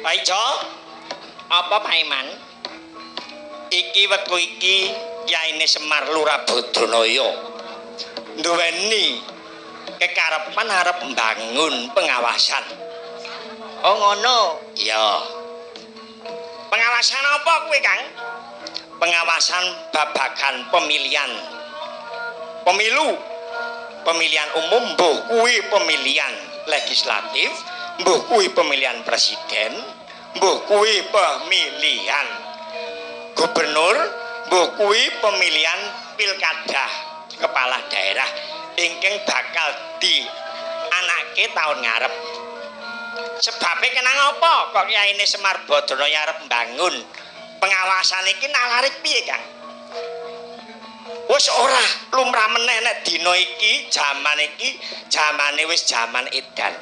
Paijo, apa Paiman? Iki wektu iki yaine Semar Lurah Badranaya nduweni kekarepan arep mbangun pengawasan. Oh ngono. Ya. Pengawasan apa kuwi, Kang? Pengawasan babagan pemilihan. Pemilu. Pemilihan umum mbuh kuwi pemilihan legislatif, mbuh kuwi pemilihan presiden, mbuh kuwi pemilihan gubernur, mbuh kuwi pemilihan pilkada kepala daerah ingkang bakal dianake tahun ngarep. Sebabnya kenang apa kok yaine Semar Badranaya arep mbangun pengawasan iki nalarik piye, Kang? Wis ora lumrah meneh nek dina iki jamane wis jaman edan.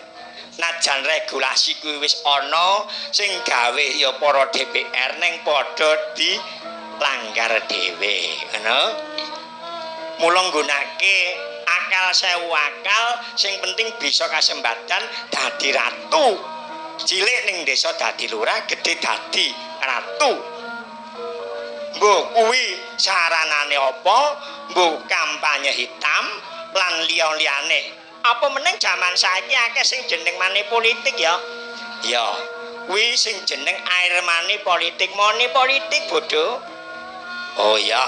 Najan regulasi kuwi wis ana sing gawe ya para DPR ning padha dilanggar dhewe, ngono. Mula nggunake akal sewu akal sing penting bisa kasembatan dadi ratu. Cilik ning desa dadi lurah, gedhe dadi ratu. Mbok kuwi saranane apa? Mbok kampanye hitam lan liya-liyane. Apa meneng jaman saiki akeh sing jeneng money politik ya? Ya, kuwi sing jeneng air money politik, money politik bodoh. Oh ya.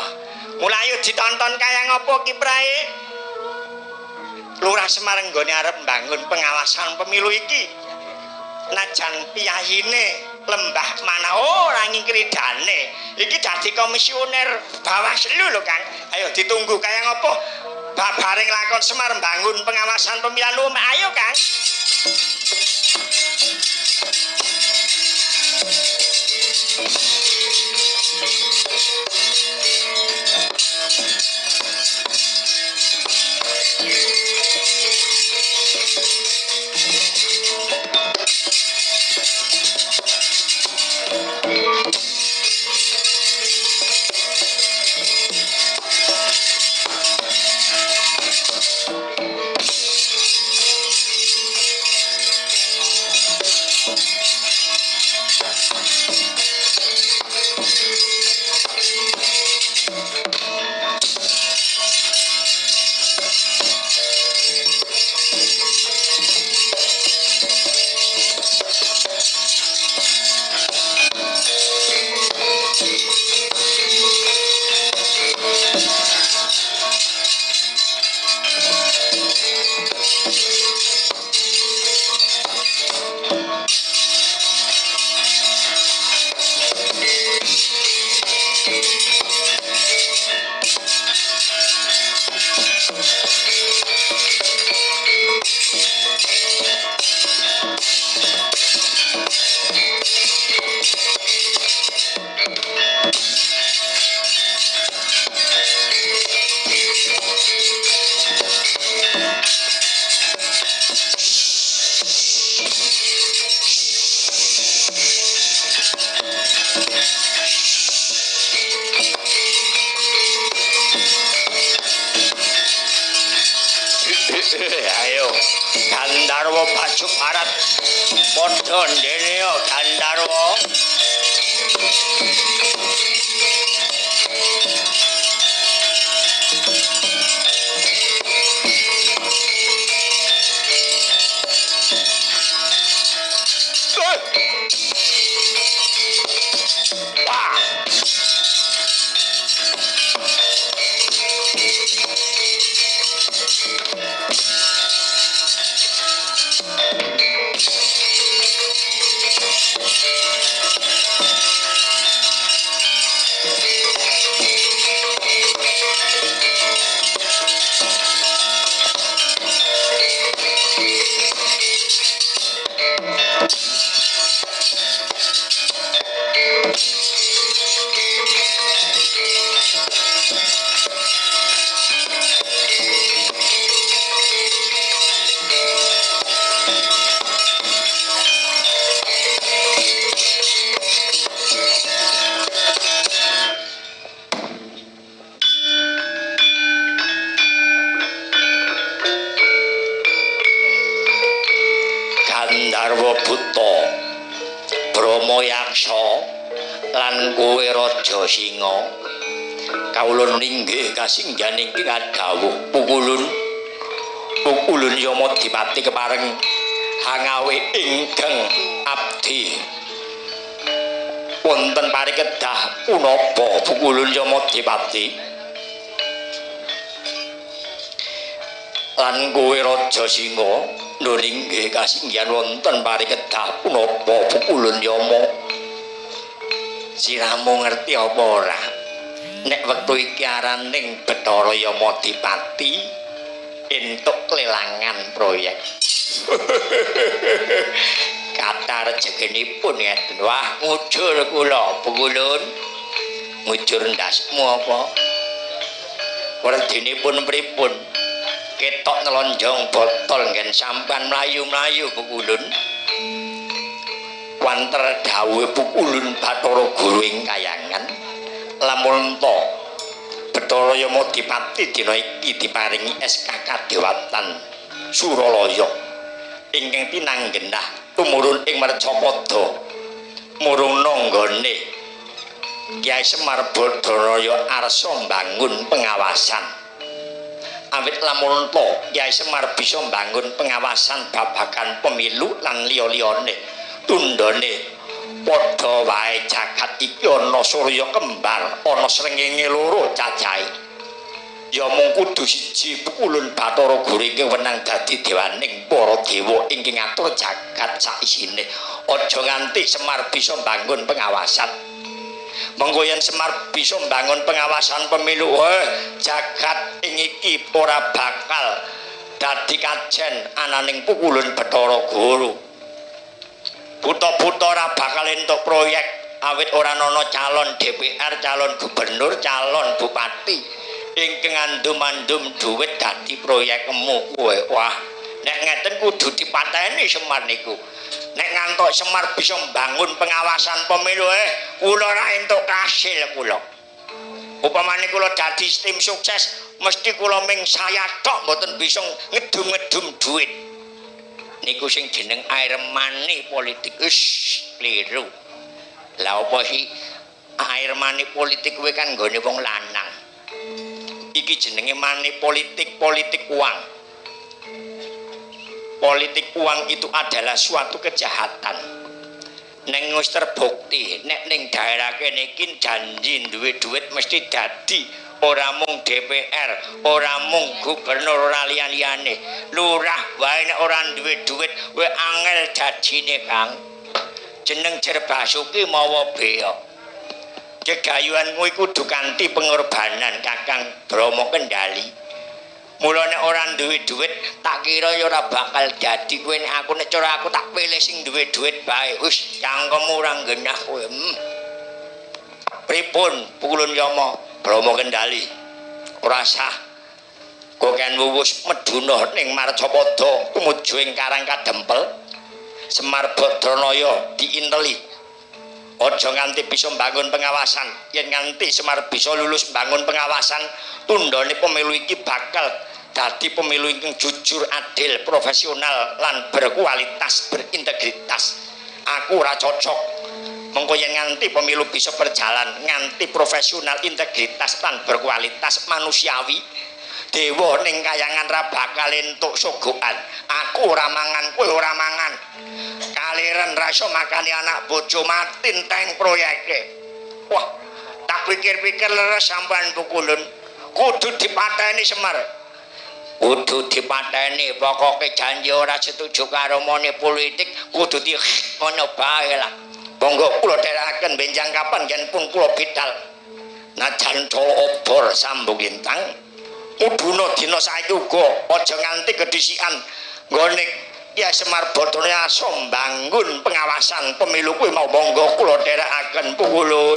Mulai ditonton kaya ngopo kiprahe? Lurah Semarang nggone arep mbangun pengawasan pemilu iki. Najan piyayine lembah mana ora ngingkiri dane iki dadi komisioner Bawaslu lho Kang. Ayo ditunggu kaya ngopo babaring lakon Semar bangun pengawasan pemilihan umum. Ayo Kang. Ayo Gandarwa baju barat padha ndene yo Gandarwa. Gandarwa buta Brahma yaksa lan kowe raja singa kawula ninggih kasinggihan ing kadhawuh pukulun Yamadipati kepareng hangawe ingkang abdi wonten parikedah punapa pukulun Yamadipati lan kowe raja singa nuringgih kasinggihan wonten parikedah punapa pukulun Yama. Siramu ngerti apa ora nek wektu iki araning Bathara Yamadipati entuk lelangan proyek. Kata rezekinipun ngeten. Wah ngujur kula pukulun. Ngujur ndasmu apa? Werdinipun pripun? Ketok nelonjong botol nggen sampan mlayu-mlayu pukulun. Wanter dawuhe pukulun Bathara Guru ing kayangan lamun ta Bathara Yamadipati dina iki diparingi SK Kadewatan Suralaya ingkang pinanggenah tumurun ing Mercapada murung nanggone Kyai Semar Badaraya arsa mbangun pengawasan. Awit lamun ta Kyai Semar bisa mbangun pengawasan babagan pemilu lan liya-liyane tundhone padha wae jagat iki ana surya kembar ana srengenge loro cacahe ya mung kudu siji pukulun Bathara Guru iki wenang dadi dewaning para dewa ingkang ngatur jagat sak isine aja nganti Semar bisa mbangun pengawasan Mengko yen Semar bisa mbangun pengawasan pemilu, jagat ing iki ora bakal dadi kajen ananing pukulun Bathara Guru. Buta-buta ora bakal entuk proyek awit ora ana calon DPR, calon gubernur, calon bupati ingkang andum-andum dhuwit dadi proyekmu kowe. Wah, nek ngeten kudu dipateni Semar niku. Nek ngantuk Semar bisa mbangun pengawasan pemilu, kula ora entuk kasil kula. Upamane kula dadi tim sukses, mesti kula ming saya tok mboten bisa ngedum-ngedum duit. Niku sing jeneng air mani politik. Kliru. Lah apa sih air mani politik kuwi kan nggone wong lanang. Iki jenenge mani politik uang. Politik uang itu adalah suatu kejahatan. Neng wis terbukti nek ning daerah kene iki janji duwe duit mesti dadi ora mung DPR, ora mung gubernur, ora liyan-liyane. Lurah wae nek ora duwe duit kowe angel dadine, Kang. Jeneng Jer Basuki mawa bea. Gegayuanmu iku kudu kanthi pengorbanan, Kakang Bromo Kendali. Mula nek ora duwe duit, tak kira ya ora bakal dadi kowe nek aku nek cara aku tak pilih sing duwe duit bae. Wis cangkemmu ora genah kowe. Pripun Pukulun Yama Bromo Kendali? Ora sah. Koken wuwus meduna ning Marcapada tumuju ing Karang Kadempel. Semar Badranaya diinteli. Aja nganti bisa mbangun pengawasan. Yen nganti Semar bisa lulus mbangun pengawasan, tundhane pemilu iki bakal dadi pemilu ingkang jujur, adil, profesional lan berkualitas, berintegritas. Aku ora cocok. Mengko yen nganti pemilu bisa berjalan nganti profesional, integritas lan berkualitas manusiawi, dewa ning kayangan ra bakal entuk sogokan. Aku ora mangan, kowe ora mangan. Kaliren ra iso makani anak bojo mati enteng proyeke. Wah, tak pikir-pikir leres sampean Pukulun. Kudu dipateni Semar. Kudu dipateni, pokoke janji ora setuju karo money politik, kudu di ngono bae lah. Monggo kula teraken benjang kapan yen pun kula bidal. Najan colo obor sambung lintang. Muduna dina saiki uga aja nganti kedisikan nggone ya Semar Badranaya aso mbangun pengawasan pemilu kuwi mau monggo kula teraken Pukulun.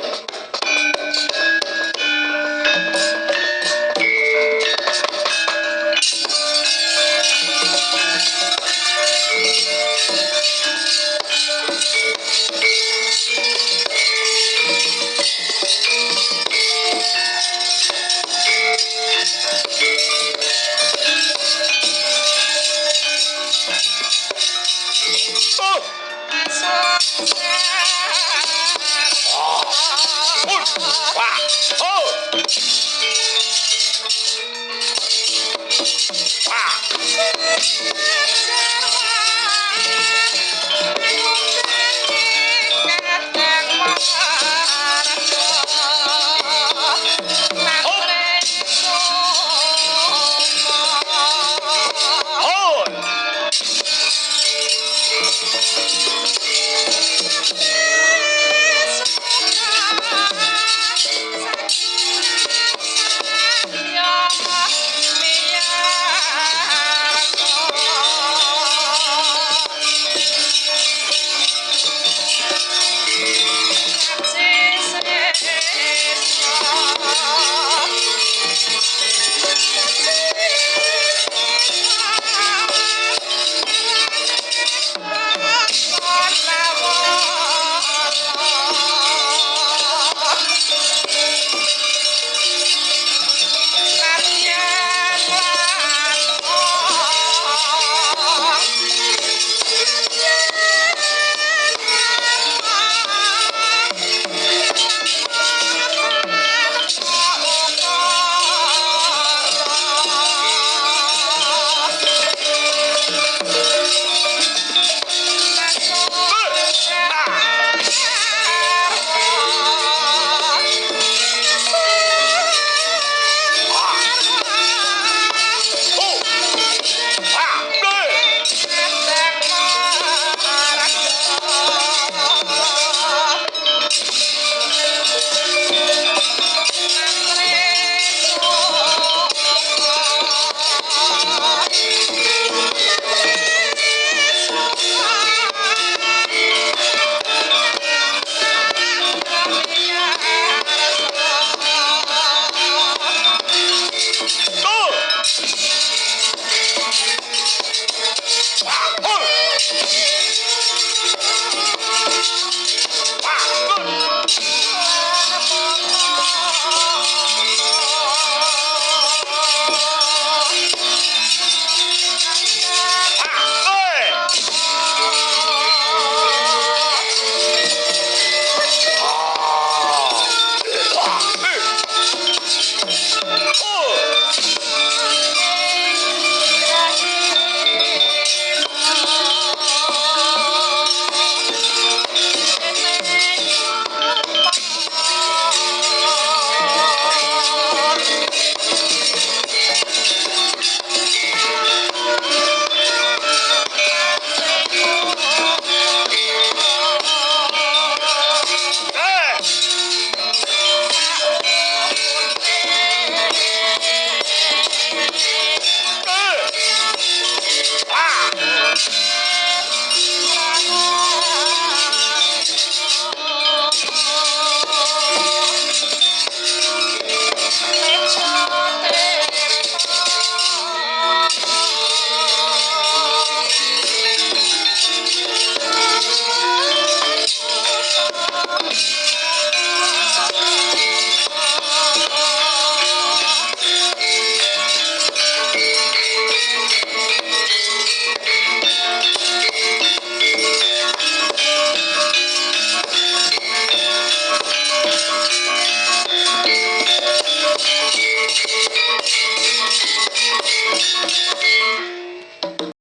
Wah.